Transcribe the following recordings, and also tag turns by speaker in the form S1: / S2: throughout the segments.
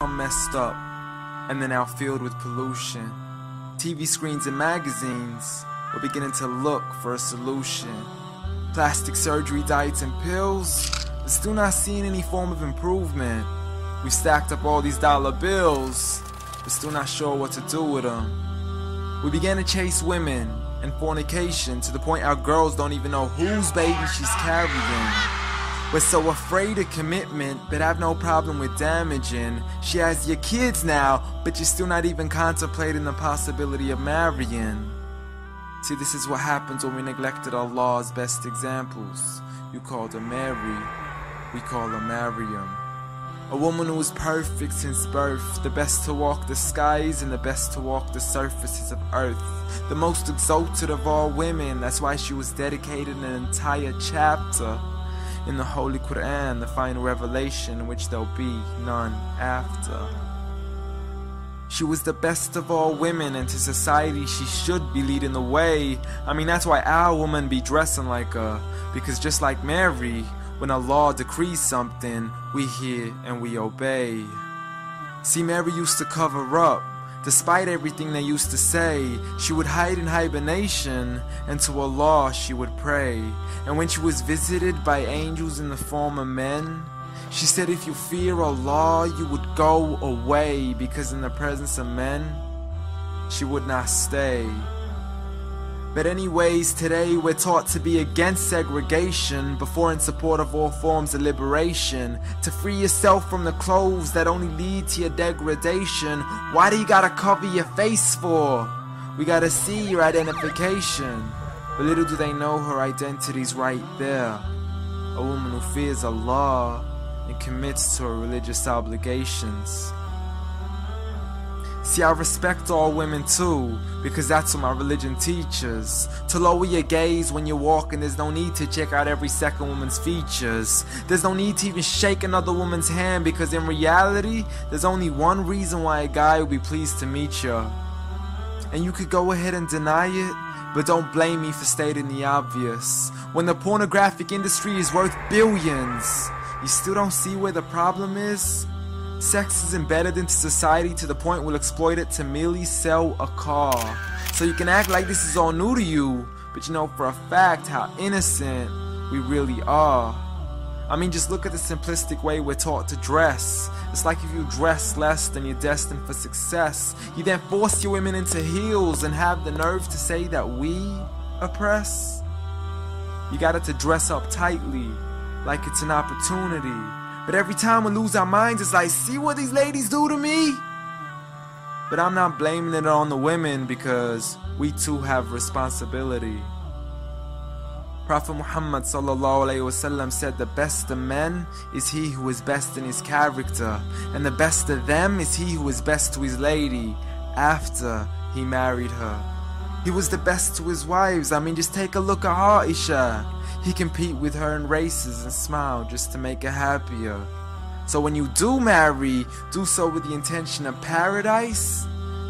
S1: messed up, and they're now filled with pollution. TV screens and magazines, we're beginning to look for a solution. Plastic surgery, diets and pills, but still not seeing any form of improvement. We've stacked up all these dollar bills, but still not sure what to do with them. We began to chase women and fornication to the point our girls don't even know whose baby she's carrying. We're so afraid of commitment, but have no problem with damaging. She has your kids now, but you're still not even contemplating the possibility of marrying. See, this is what happens when we neglected Allah's best examples. You called her Mary, we call her Maryam. A woman who was perfect since birth, the best to walk the skies and the best to walk the surfaces of earth. The most exalted of all women, that's why she was dedicated an entire chapter in the Holy Quran, the final revelation in which there'll be none after. She was the best of all women, and to society she should be leading the way. I mean, that's why our women be dressing like her, because just like Mary, when Allah decrees something, we hear and we obey. See, Mary used to cover up. Despite everything they used to say, she would hide in hibernation, and to Allah she would pray. And when she was visited by angels in the form of men, she said if you fear Allah, you would go away, because in the presence of men, she would not stay. But anyways, today we're taught to be against segregation before in support of all forms of liberation. To free yourself from the clothes that only lead to your degradation. Why do you gotta cover your face for? We gotta see your identification. But little do they know her identity's right there. A woman who fears Allah and commits to her religious obligations. See, I respect all women too, because that's what my religion teaches. To lower your gaze when you're walking, there's no need to check out every second woman's features. There's no need to even shake another woman's hand, because in reality, there's only one reason why a guy would be pleased to meet you. And you could go ahead and deny it, but don't blame me for stating the obvious. When the pornographic industry is worth billions, you still don't see where the problem is? Sex is embedded into society to the point we'll exploit it to merely sell a car. So you can act like this is all new to you, but you know for a fact how innocent we really are. I mean, just look at the simplistic way we're taught to dress. It's like if you dress less, then you're destined for success. You then force your women into heels and have the nerve to say that we oppress. You got it to dress up tightly, like it's an opportunity. But every time we lose our minds, it's like, see what these ladies do to me? But I'm not blaming it on the women, because we too have responsibility. Prophet Muhammad ﷺ said the best of men is he who is best in his character, and the best of them is he who is best to his lady after he married her. He was the best to his wives. I mean, just take a look at Aisha. He compete with her in races and smile just to make her happier. So when you do marry, do so with the intention of paradise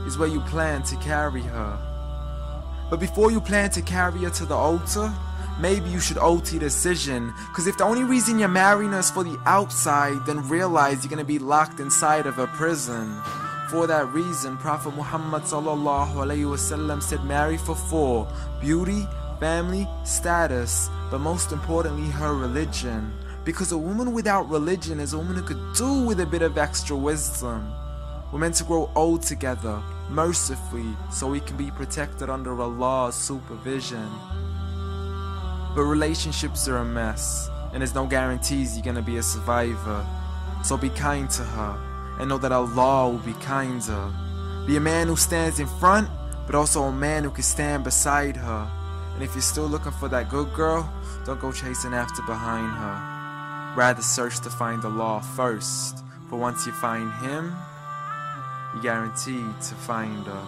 S1: is where you plan to carry her. But before you plan to carry her to the altar, maybe you should alter your decision. Because if the only reason you're marrying her is for the outside, then realize you're going to be locked inside of a prison. For that reason, Prophet Muhammad ﷺ said marry for 4: beauty, family, status, but most importantly her religion. Because a woman without religion is a woman who could do with a bit of extra wisdom. We're meant to grow old together, mercifully, so we can be protected under Allah's supervision. But relationships are a mess, and there's no guarantees you're gonna be a survivor. So be kind to her, and know that Allah will be kinder. Be a man who stands in front, but also a man who can stand beside her. And if you're still looking for that good girl, don't go chasing after behind her. Rather search to find Allah first, for once you find Him, you're guaranteed to find her.